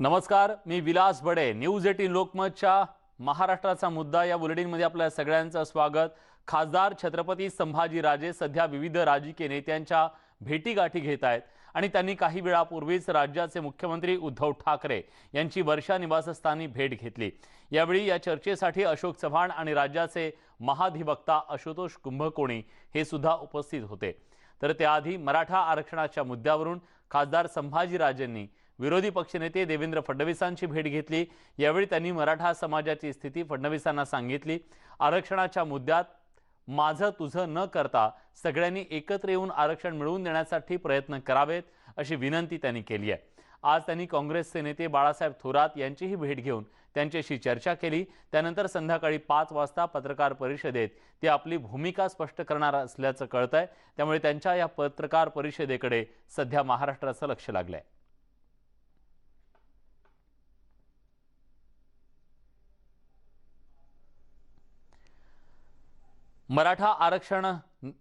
नमस्कार, मी विलास बडे. न्यूज 18 लोकमतच्या महाराष्ट्राचा मुद्दा या बुलेटिनमध्ये आपल्या सगळ्यांचं स्वागत. खासदार छत्रपती संभाजीराजे सध्या विविध राजकीय नेत्यांच्या भेटीगाठी घेत आहेत आणि त्यांनी काही वेळापूर्वीच राज्याचे मुख्यमंत्री उद्धव ठाकरे यांची वर्षा निवासस्थानी भेट घेतली. यावेळी या चर्चेसाठी अशोक चव्हाण आणि राज्याचे महाधिवक्ता आशुतोष कुंभकोणी हे सुद्धा उपस्थित होते. तर त्याआधी मराठा आरक्षणाच्या मुद्द्यावरून खासदार संभाजीराजेंनी विरोधी पक्षनेते देवेंद्र फडणवीसांची भेट घेतली. यावेळी त्यांनी मराठा समाजाची स्थिती फडणवीसांना सांगितली. आरक्षणाच्या मुद्द्यात माझं तुझं न करता सगळ्यांनी एकत्र येऊन आरक्षण मिळवून देण्यासाठी प्रयत्न करावेत अशी विनंती त्यांनी केली आहे. आज त्यांनी काँग्रेसचे नेते बाळासाहेब थोरात यांचीही भेट घेऊन त्यांच्याशी चर्चा केली. त्यानंतर संध्याकाळी 5 वाजता पत्रकार परिषदेत ते आपली भूमिका स्पष्ट करणार असल्याचं कळतंय. त्यामुळे त्यांच्या या पत्रकार परिषदेकडे सध्या महाराष्ट्राचं लक्ष लागलंय. मराठा आरक्षण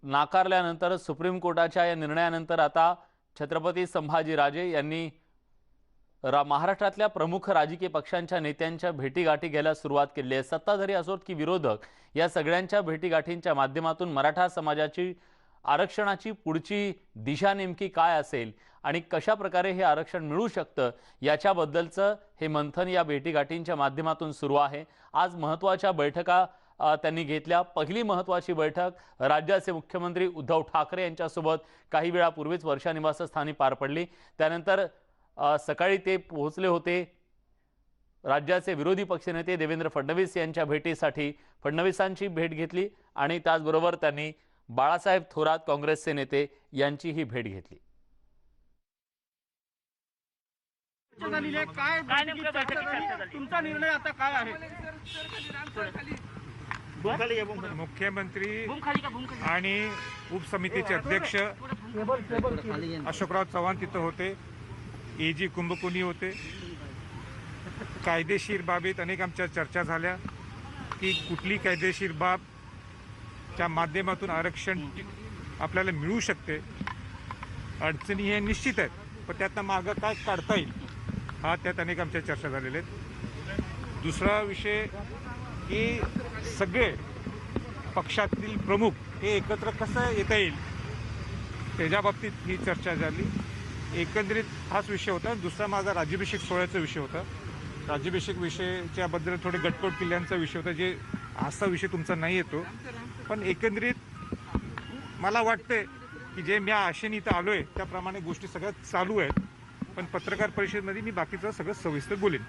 नाकारल्यानंतर सुप्रीम कोर्टाच्या या निर्णयानंतर आता छत्रपती संभाजीराजे यांनी महाराष्ट्रातल्या प्रमुख राजकीय पक्षांच्या नेत्यांच्या भेटीगाठी घ्यायला सुरुवात केली आहे. सत्ताधारी असोत की विरोधक, या सगळ्यांच्या भेटीगाठींच्या माध्यमातून मराठा समाजाची आरक्षणाची पुढची दिशा नेमकी काय असेल आणि कशा प्रकारे हे आरक्षण मिळू शकतं याच्याबद्दलचं हे मंथन या भेटीगाठींच्या माध्यमातून सुरू आहे. आज महत्त्वाच्या बैठका त्यांनी घेतल्या. पहिली महत्त्वाची बैठक राज्याचे मुख्यमंत्री उद्धव ठाकरे यांच्यासोबत काही वेळापूर्वीच वर्षा निवासस्थानी पार पडली. त्यानंतर सकाळी ते पोहोचले होते राज्याचे विरोधी पक्षनेते देवेंद्र फडणवीस यांच्या भेटीसाठी. फडणवीसांची भेट घेतली आणि त्याचबरोबर त्यांनी बाळासाहेब थोरात काँग्रेसचे नेते यांचीही भेट घेतली. तुमचा निर्णय आता काय आहे? मुख्यमंत्री आणि उपसमितीचे अध्यक्ष अशोकराव चव्हाण तिथं होते. एजी कुंभकोणी होते. कायदेशीर बाबीत अनेक आमच्या चर्चा झाल्या की कुठली कायदेशीर बाबच्या माध्यमातून आरक्षण आपल्याला मिळू शकते. अडचणी हे निश्चित आहेत, पण त्यातनं मागं काय काढता येईल हा त्यात अनेक आमच्या चर्चा झालेल्या आहेत. दुसरा विषय की सगळे पक्षातील प्रमुख हे एकत्र कसं येता येईल त्याच्या बाबतीत ही चर्चा झाली. एकंदरीत हाच विषय होता. दुसरा माझा राज्याभिषेक सोहळ्याचा विषय होता. राज्याभिषेक विषयाच्याबद्दल थोडे गटकोट किल्ल्यांचा विषय होता, जे आजचा विषय तुमचा नाही येतो. पण एकंदरीत मला वाटते की जे मी आशेने इथं आलो आहे त्याप्रमाणे गोष्टी सगळ्यात चालू आहेत. पण पत्रकार परिषदेमध्ये मी बाकीचं सगळं सविस्तर बोलेन.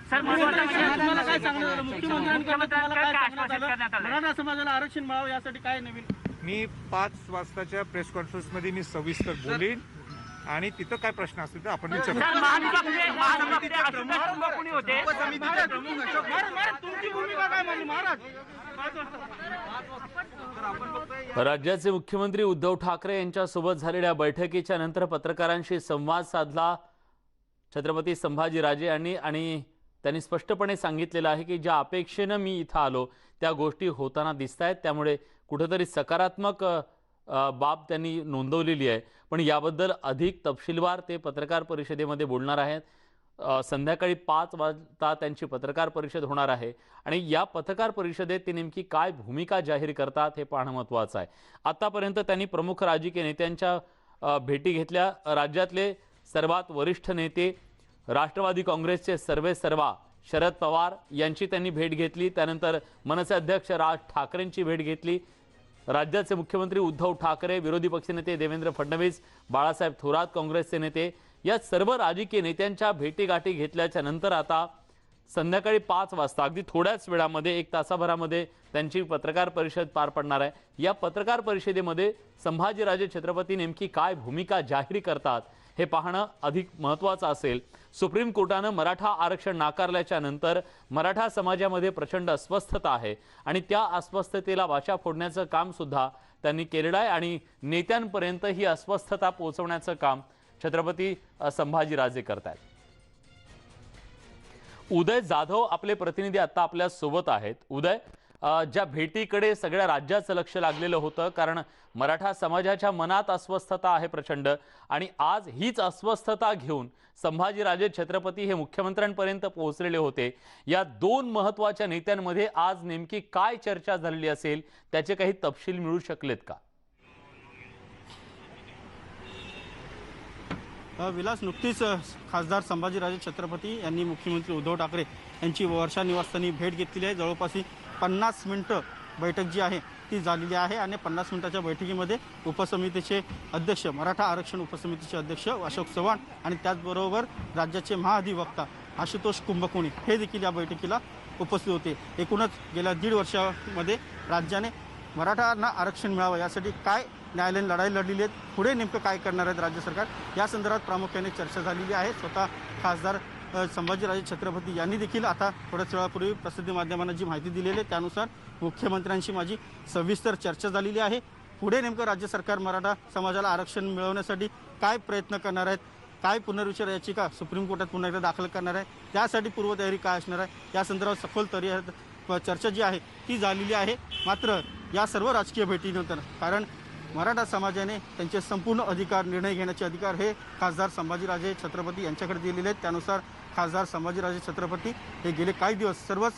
मराठा समाजाला आरक्षण मिळावं यासाठी काय नवीन? मी 5 वाजताच्या प्रेस कॉन्फरन्समध्ये मी सविस्तर बोलेन आणि तिथं काय प्रश्न असतील तर आपण विचारू. राज्याचे मुख्यमंत्री उद्धव ठाकरे यांच्यासोबत झालेल्या बैठकीच्या नंतर पत्रकारांशी संवाद साधला छत्रपती संभाजीराजे यांनी आणि त्यांनी स्पष्टपणे सांगितलेलं आहे की ज्या अपेक्षेनं मी इथं आलो त्या गोष्टी होताना दिसत आहेत. त्यामुळे कुठेतरी सकारात्मक बाब त्यांनी नोंदवलेली आहे. पण याबद्दल अधिक तपशीलवार ते पत्रकार परिषदेमध्ये बोलणार आहेत. संध्याकाळी 5 वाजता त्यांची पत्रकार परिषद होणार आहे आणि या पत्रकार परिषदेत ते नेमकी काय भूमिका जाहीर करतात हे पाहणं महत्त्वाचं आहे. आतापर्यंत त्यांनी प्रमुख राजकीय नेत्यांच्या भेटी घेतल्या. राज्यातले सर्वात वरिष्ठ नेते राष्ट्रवादी काँग्रेसचे सर्वेसर्वा शरद पवार यांची त्यांनी भेट घेतली. त्यानंतर मनसे अध्यक्ष राज ठाकरेंची भेट घेतली. राज्याचे मुख्यमंत्री उद्धव ठाकरे, विरोधी पक्षनेते देवेंद्र फडणवीस, बाळासाहेब थोरात काँग्रेसचे नेते, या सर्व राजकीय नेत्यांच्या भेटीगाठी घेतल्याच्या नंतर आता संध्याकाळी 5 वाजता अगदी थोड्याच वेळामध्ये 1 तासाभरामध्ये त्यांची पत्रकार परिषद पार पडणार आहे. या पत्रकार परिषदेमध्ये संभाजीराजे छत्रपती नेमकी काय भूमिका जाहीर करतात हे पाहणं अधिक महत्त्वाचं असेल. सुप्रीम कोर्टानं मराठा आरक्षण नाकारल्याच्या नंतर मराठा समाजामध्ये प्रचंड अस्वस्थता आहे आणि त्या अस्वस्थतेला वाचा फोडण्याचं काम सुद्धा त्यांनी केलेलं आहे आणि नेत्यांपर्यंत ही अस्वस्थता पोहोचवण्याचं काम छत्रपती संभाजीराजे करतात. उदय जाधव आपले प्रतिनिधी आता आपल्या सोबत आहेत. उदय, ज्या भेटीकडे सगळ्या राज्याचं लक्ष लागलेलं होतं, कारण मराठा समाजाच्या मनात अस्वस्थता आहे प्रचंड, आणि आज हीच अस्वस्थता घेऊन संभाजीराजे छत्रपती हे मुख्यमंत्र्यांपर्यंत पोहोचलेले होते. या दोन महत्त्वाच्या नेत्यांमध्ये आज नेमकी काय चर्चा झालेली असेल, त्याचे काही तपशील मिळू शकलेत का? विलास, नुकतीच खासदार संभाजीराजे छत्रपती यांनी मुख्यमंत्री उद्धव ठाकरे यांची वर्षा निवासस्थानी भेट घेतलेली आहे. जवळपास 50 मिनिटं बैठक जी आहे ती झालेली आहे आणि 50 मिनिटाच्या बैठकीमध्ये उपसमितीचे अध्यक्ष, मराठा आरक्षण उपसमितीचे अध्यक्ष अशोक चव्हाण आणि त्याचबरोबर राज्याचे महाधिवक्ता आशुतोष कुंभकोणी हे देखील या बैठकीला उपस्थित होते. एकूणच गेल्या 1.5 वर्षामध्ये राज्याने मराठांना आरक्षण मिळावं यासाठी काय न्यायालयीन लढाई लढलेली आहेत, पुढे नेमकं काय करणार आहेत राज्य सरकार, या संदर्भात प्रामुख्याने चर्चा झालेली आहे. स्वतः खासदार संभाजीराजे छत्रपती यांनी देखील आता थोड्याच वेळापूर्वी प्रसिद्धी माध्यमांना जी माहिती दिलेली आहे त्यानुसार मुख्यमंत्र्यांशी माझी सविस्तर चर्चा झालेली आहे. पुढे नेमकं राज्य सरकार मराठा समाजाला आरक्षण मिळवण्यासाठी काय प्रयत्न करणार आहेत, काय पुनर्विचार याचिका सुप्रीम कोर्टात पुन्हा एकदा दाखल करणार आहे, त्यासाठी पूर्वतयारी काय असणार आहे, या संदर्भात सखोल चर्चा जी आहे ती झालेली आहे. मात्र या सर्व राजकीय भेटीनंतर, कारण मराठा समाजाने त्यांचे संपूर्ण अधिकार, निर्णय घेण्याचे अधिकार हे खासदार संभाजीराजे छत्रपती यांच्याकडे दिलेले आहेत. त्यानुसार खासदार संभाजीराजे छत्रपती हे गेले काही दिवस सर्वच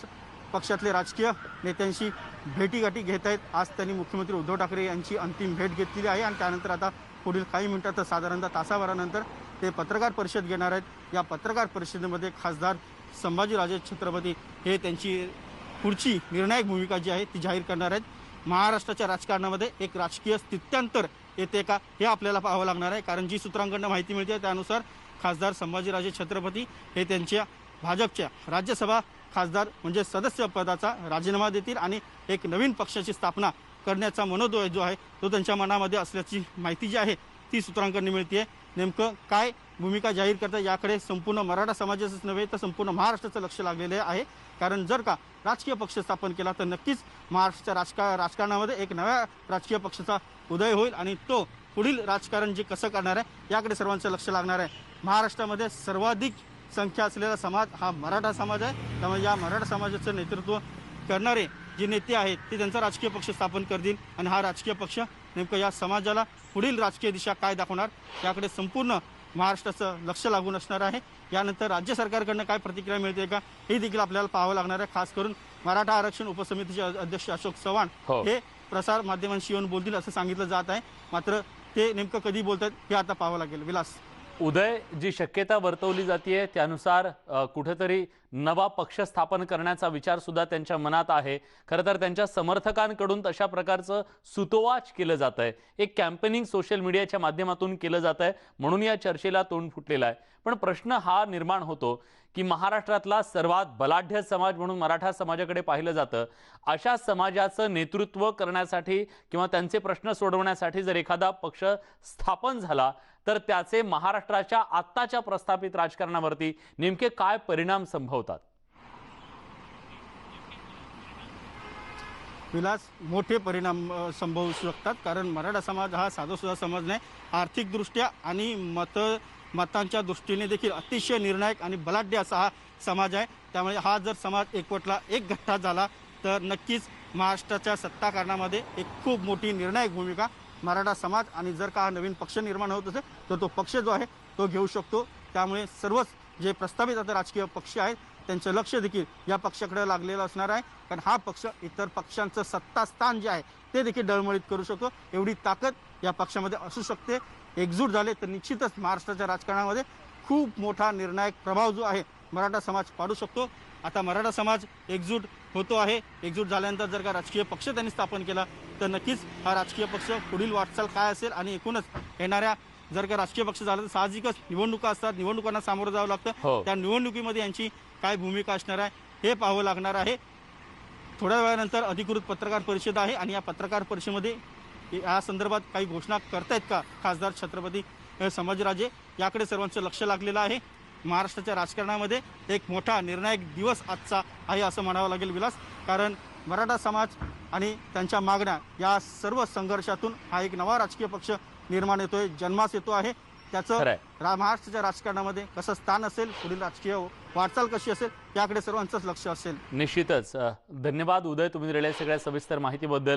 पक्षातले राजकीय नेत्यांशी भेटीगाठी घेत आहेत. आज त्यांनी मुख्यमंत्री उद्धव ठाकरे यांची अंतिम भेट घेतलेली आहे आणि त्यानंतर आता पुढील काही मिनिटात, साधारणतः तासाभरानंतर ते पत्रकार परिषद घेणार आहेत. या पत्रकार परिषदेमध्ये खासदार संभाजीराजे छत्रपती हे त्यांची पुढची निर्णायक भूमिका जी आहे ती जाहीर करणार आहेत. महाराष्ट्राच्या राजकारणामध्ये एक राजकीय स्थित्यांतर येते का हे आपल्याला पाहावं लागणार आहे, कारण जी सूत्रांकडून माहिती मिळते त्यानुसार खासदार संभाजीराजे छत्रपती हे त्यांच्या भाजपच्या राज्यसभा खासदार म्हणजे सदस्य पदाचा राजीनामा देतील आणि एक नवीन पक्षाची स्थापना करण्याचा मनोदय जो आहे तो त्यांच्या मनामध्ये असल्याची माहिती जी आहे ती सूत्रांकडून मिळते. नेमकं काय भूमिका जाहीर करता याकडे संपूर्ण मराठा समाजाचंच नव्हे तर संपूर्ण महाराष्ट्राचं लक्ष लागलेलं आहे. कारण जर का राजकीय पक्ष स्थापन केला तर नक्कीच महाराष्ट्राच्या राजकारणामध्ये एक नव्या राजकीय पक्षाचा उदय होईल आणि तो पुढील राजकारण जे कसं करणार आहे याकडे सर्वांचं लक्ष लागणार आहे. महाराष्ट्रामध्ये सर्वाधिक संख्या असलेला समाज हा मराठा समाज आहे. त्यामुळे या मराठा समाजाचं नेतृत्व करणारे जे नेते आहेत ते त्यांचा राजकीय पक्ष स्थापन करतील आणि हा राजकीय पक्ष नेमकं या समाजाला पुढील राजकीय दिशा काय दाखवणार याकडे संपूर्ण महाराष्ट्राचं लक्ष लागून असणार आहे. यानंतर राज्य सरकारकडनं काय प्रतिक्रिया मिळते का हे देखील आपल्याला पाहावं लागणार आहे. खास करून मराठा आरक्षण उपसमितीचे अध्यक्ष अशोक चव्हाण हे प्रसार माध्यमांशी येऊन बोलतील असं सांगितलं जात आहे. मात्र ते नेमकं कधी बोलतात हे आता पाहावं लागेल. विलास, उदय, जी शक्यता वर्तवली जाते त्यानुसार कुठेतरी नवा पक्ष स्थापन करण्याचा विचार सुद्धा त्यांच्या मनात आहे. खरं तर त्यांच्या समर्थकांकडून तशा प्रकारचं सुतोवाच केलं जात आहे, एक कॅम्पेनिंग सोशल मीडियाच्या माध्यमातून केलं जात आहे, म्हणून या चर्चेला तोंड फुटलेलं आहे. पण प्रश्न हा निर्माण होतो की महाराष्ट्रातला सर्वात बलाढ्य समाज म्हणून मराठा समाजाकडे पाहिलं जातं. अशा समाजाचं नेतृत्व करण्यासाठी किंवा त्यांचे प्रश्न सोडवण्यासाठी जर एखादा पक्ष स्थापन झाला तर त्याचे महाराष्ट्राच्या आत्ताच्या प्रस्थापित राजकारणावरती नेमके काय परिणाम संभवतात? विलास, मोठे परिणाम संभवू शकतात. कारण मराठा समाज हा साधासुद्धा समाज नाही. आर्थिकदृष्ट्या आणि मतांच्या दृष्टीने देखील अतिशय निर्णायक आणि बलाढ्य असा हा समाज आहे. त्यामुळे हा जर समाज एकवटला, एक गठ्ठा झाला तर नक्कीच महाराष्ट्राच्या सत्ताकारणामध्ये एक खूप मोठी निर्णायक भूमिका मराठा समाज आणि जर का हा नवीन पक्ष निर्माण होत असेल तर तो पक्ष जो आहे तो घेऊ शकतो. त्यामुळे सर्वच जे प्रस्तावित आता राजकीय पक्ष आहेत त्यांचं लक्ष देखील या पक्षाकडे लागलेलं असणार आहे. कारण हा पक्ष इतर पक्षांचं सत्तास्थान जे आहे ते देखील डळमळीत करू शकतो, एवढी ताकद या पक्षामध्ये असू शकते. एकजूट झाले तर निश्चितच महाराष्ट्राच्या राजकारणामध्ये खूप मोठा निर्णायक प्रभाव जो आहे मराठा समाज पाडू शकतो. आता मराठा समाज एकजूट होतो आहे. एकजूट झाल्यानंतर जर का राजकीय पक्ष त्यांनी स्थापन केला तर नक्कीच हा राजकीय पक्ष पुढील वाटचाल काय असेल आणि एकूणच येणाऱ्या जर का राजकीय पक्ष झाला तर साहजिकच निवडणुका असतात, निवडणुकांना सामोरं जावं लागतं. त्या निवडणुकीमध्ये यांची काय भूमिका असणार आहे हे पाहावं लागणार आहे. थोड्या वेळानंतर अधिकृत पत्रकार परिषद आहे आणि या पत्रकार परिषदेमध्ये या संदर्भात काही घोषणा करतायत का खासदार छत्रपती संभाजीराजे याकडे सर्वांचं लक्ष लागलेलं आहे. महाराष्ट्राच्या राजकारणामध्ये एक मोठा निर्णायक दिवस आजचा आहे असं म्हणावं लागेल विलास. कारण मराठा समाज आणि त्यांच्या मागण्या या सर्व संघर्षातून हा एक नवा राजकीय पक्ष निर्माण येतोय, जन्मास येतो आहे. त्याचं खरंय. महाराष्ट्राच्या राजकारणामध्ये कसं स्थान असेल, पुढील राजकीय वाटचाल कशी असेल, याकडे सर्वांचंच लक्ष असेल. निश्चितच धन्यवाद उदय, तुम्ही दिलेल्या सगळ्या सविस्तर माहितीबद्दल.